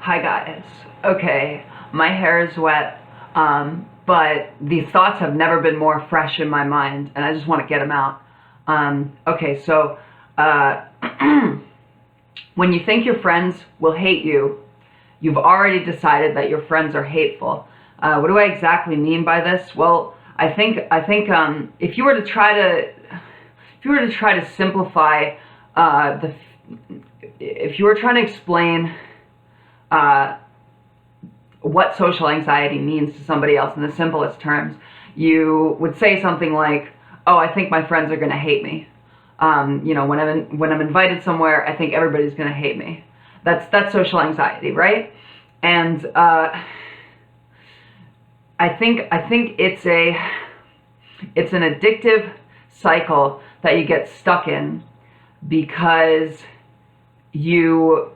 Hi guys. Okay, my hair is wet, but these thoughts have never been more fresh in my mind, and I just want to get them out. Okay, so uh, when you think your friends will hate you, you've already decided that your friends are hateful. What do I exactly mean by this? Well, I think if you were to try to simplify if you were trying to explain uh, what social anxiety means to somebody else in the simplest terms, you would say something like, "Oh, I think my friends are going to hate me. When I'm invited somewhere, I think everybody's going to hate me." That's social anxiety, right? And I think it's an addictive cycle that you get stuck in because you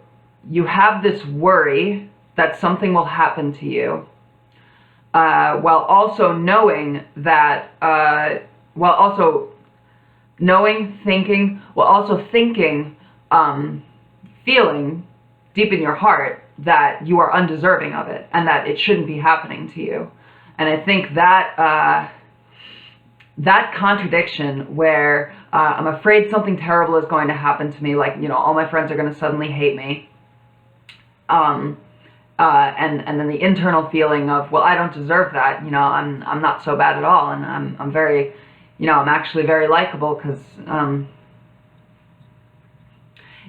have this worry that something will happen to you, while also knowing that, while also knowing, thinking, while also thinking, feeling deep in your heart that you are undeserving of it and that it shouldn't be happening to you. And I think that that contradiction where I'm afraid something terrible is going to happen to me, like, all my friends are going to suddenly hate me, and then the internal feeling of, well, I don't deserve that, I'm not so bad at all, and I'm very, I'm actually very likable because,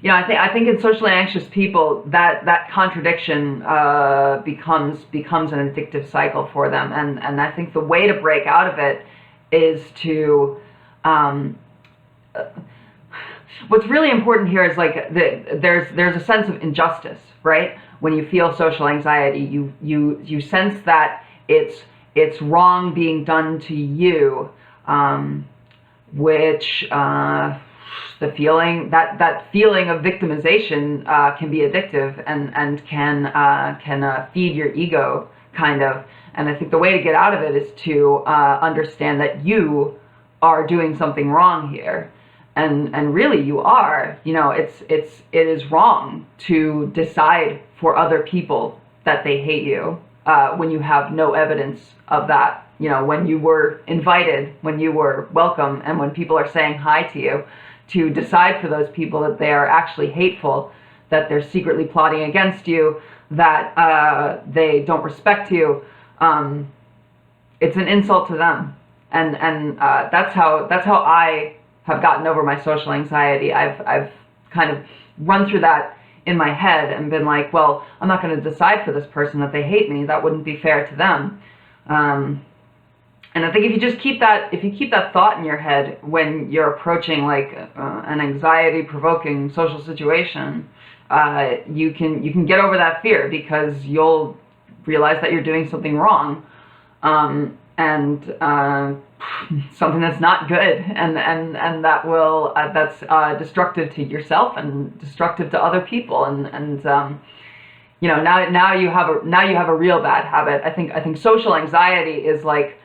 I think in socially anxious people that contradiction becomes an addictive cycle for them, and I think the way to break out of it is to what's really important here is like there's a sense of injustice, right? When you feel social anxiety, you sense that it's wrong being done to you, which the feeling that feeling of victimization can be addictive and can feed your ego, kind of. And I think the way to get out of it is to understand that you are doing something wrong here, and really you are. It is wrong to decide for other people that they hate you when you have no evidence of that. When you were invited, when you were welcome, and when people are saying hi to you, to decide for those people that they are actually hateful, that they're secretly plotting against you, that they don't respect you. It's an insult to them, and that's how I have gotten over my social anxiety. I've kind of run through that in my head and been like, well, I'm not going to decide for this person that they hate me. That wouldn't be fair to them. And I think if you keep that thought in your head when you're approaching like an anxiety-provoking social situation, you can get over that fear, because you'll realize that you're doing something wrong, and something that's not good, and that's destructive to yourself and destructive to other people, and now you have a real bad habit. I think social anxiety is like,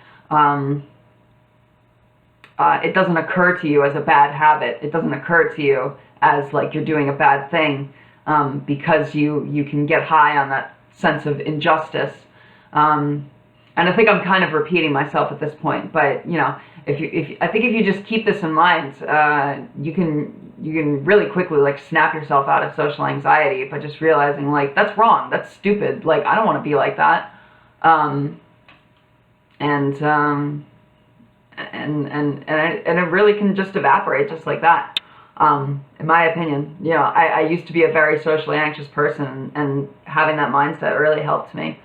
it doesn't occur to you as a bad habit. It doesn't occur to you as like you're doing a bad thing, because you can get high on that sense of injustice. And I think I'm kind of repeating myself at this point, but I think if you just keep this in mind, you can really quickly like snap yourself out of social anxiety by just realizing, like, that's wrong, that's stupid, like I don't want to be like that, and it really can just evaporate just like that. In my opinion, I used to be a very socially anxious person, and having that mindset really helped me.